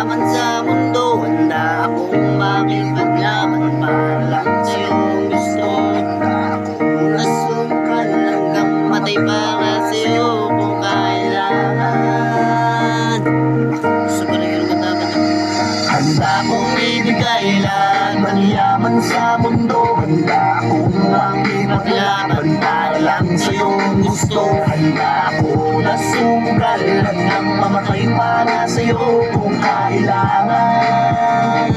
yaman sa mundo, handa akong makipaglaban para lang sa'yong gusto. Nasungkal hanggang matay para sa'yo kung kailangan. Gusto ko rin yung katakan. Handa kong ibigay lahat ng yaman sa mundo, handa akong makipaglaban para lang sa'yong gusto. Handa ako nasungkal hanggang mamatay para sa'yo kung kailangan.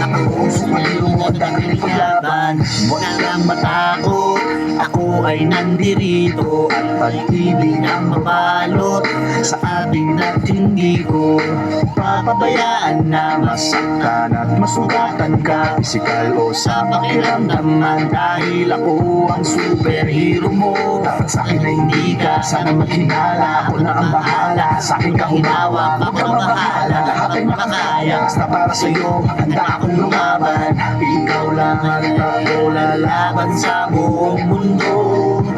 Nakapuso ngayong magandang paglaban, huwag kang matakot. Ako ay nandirito at pag-ibig ang mabalot sa ating at hindi ko papabayaan na masaktan at masugatan ka, pisikal o sa pakiramdaman. Dahil ako ang superhero mo, dapat sa'kin ay hindi ka sana maghinala. Ako na ang bahala, sa'kin ka humawak, ako ang bahala, lahat ay makakaya. Basta para sa'yo, handa akong lumaban. Ikaw lang at ako lalaban sa buong mundo.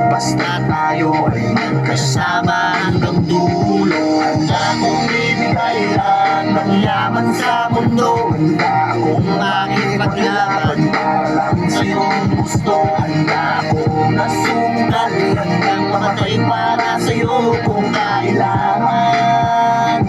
Basta tayo ay magkasama hanggang dulo. Handa akong ibigay lahat ng yaman sa mundo, handa akong makipaglaban para lang sa'yong gusto. Handa akong nasungkal hanggang mamatay para sa'yo kung kailangan.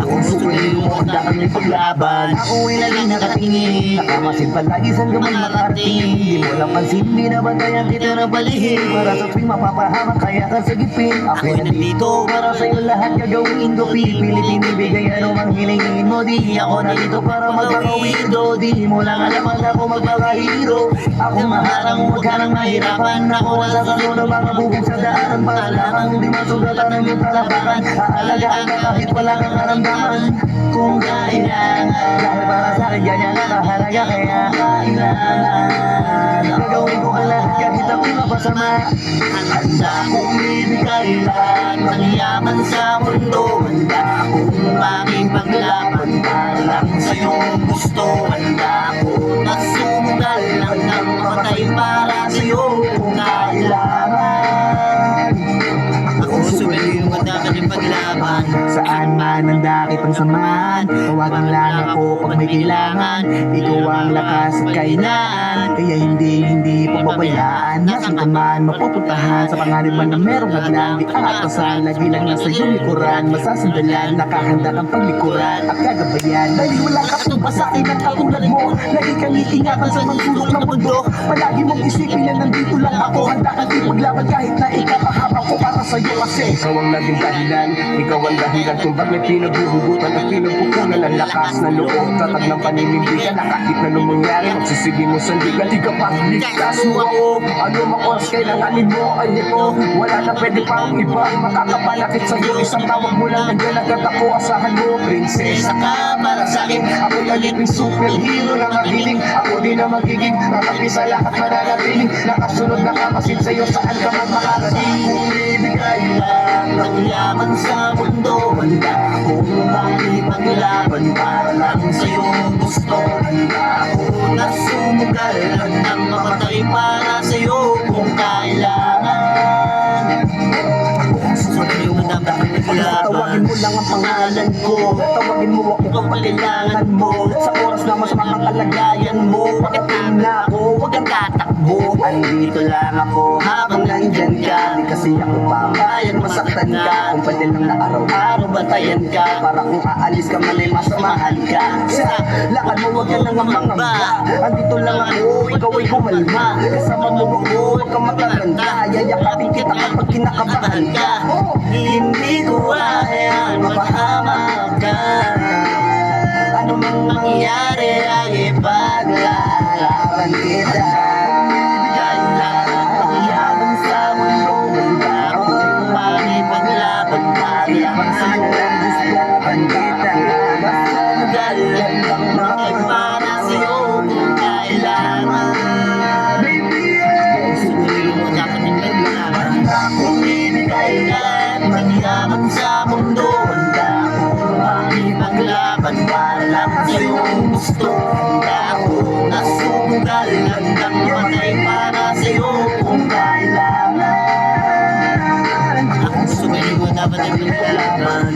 Akong sukulin mo, handa kami paglaban. Ako ay laging nakatingin, nakamasid palagi sa gamay makarating. Di mo lang pansin, binabantayan kita ng balihim. Para sa tuwing mapapahamak, kaya ka sa gipin. Ako ay nandito para sa'yo lahat gagawin ko. Pipilitin ibigay ano mang hilingin mo. Di ako nandito para magpakawido. Di mo lang alam ang ako magpakahiro. Ako maharang, huwag ka nang mahirapan. Ako nasa kasunod mga bubog sa daan. Para lamang di masugatan ang iyong talapakan. Aalagaan ka kahit wala kang naramdaman kung kailangan. Dahil para sa'kin ganyan ang kahalaga, kaya kailangan gagawin ko ang lahat kahit ako'y mapasama. Handa akong ibigay lahat ng yaman sa mundo, handa akong makipaglaban para lang sa'yong gusto. Handa akong nasungkal hanggang mamatay para sa'yo kung kailangan. Ako suweli yung magdakaling paglaban. Saan man ang dakit ang samahan, tawagan lang ako pag may kailangan. Ikaw ang lakas at kainaan, kaya hindi pababayaan. Nasaan ka man mapupuntahan, sa panganib man na merong hadlang, di ang atasan. Lagi lang nasa iyong likuran, masasandalan, nakahanda kang paglikuran at kagabayan. Dahil wala ka tubas sa akin ang katulad mo, lagi kang iingatan sa pagsulok ng mundo. Palagi mong isipin na nandito lang ako, handa kang ipaglaban kahit na ikapahaba ko para sa'yo. Kasi ikaw ang naging dahilan, ikaw ang dahilan kung bakit pinaghuhugutan at pinagpupunan ang lakas ng loob. Tatag ng paninindigan na kahit na nung mangyari, magsisigi mo sandigan, di ka pagligtas mo ako. Ano mang oras kailanganin mo ay ito, wala na pwede pang iba makakapanakit sa'yo. Isang tawag mo lang, nandiyan agad ako, asahan mo. Prinsesa ka para sa'kin, ako'y aliping superhero na magiling. Ako din na magiging katabi sa lahat mananatiling, nakasunod na kamasid sa'yo saan ka man makarating. Kung ibigay lang ng yaman sa mundo, handa akong makipaglaban para lang sa'yong gusto. Handa ako nasumugal hanggang mamatay para sa'yo kung kailangan. Susunod yung dapat tawagin mo lang ang pangalan ko, tawagin mo ako kapag kailangan mo. Sa oras na mas makakalagayan mo, bakit na ako, huwag kang tatakbo. Andito lang ako habang nandyan ka, di kasi ako papayag masaktan ka. Kung pwede lang na araw-araw bantayan ka, para kung aalis ka man ay masamahan ka. Sa lakad mo huwag ka nang mamangamba, andito lang ako, ikaw ay kumalma. Kasama mo ako, huwag kang mataranta, yayakapin kita kapag kinakabahan ka. Hindi ko hayaan mapahamak ka, ano mang mangyari ay ipaglalaban kita. Ibigay lahat ng yaman sa mundo, handa akong makipaglaban para lang sa'yo ang gustuhan kita. Masumugal hanggang mamatay para sa'yo kung kailangan. Baby, susunod mo dapat yung paglaban. Handa akong ibigay lahat ng yaman sa mundo, handa akong makipaglaban para lang sa'yong gusto. Handa akong nasumugal hanggang mamatay para sa'yo kung kailangan. Ako susunod mo dapat yung paglaban.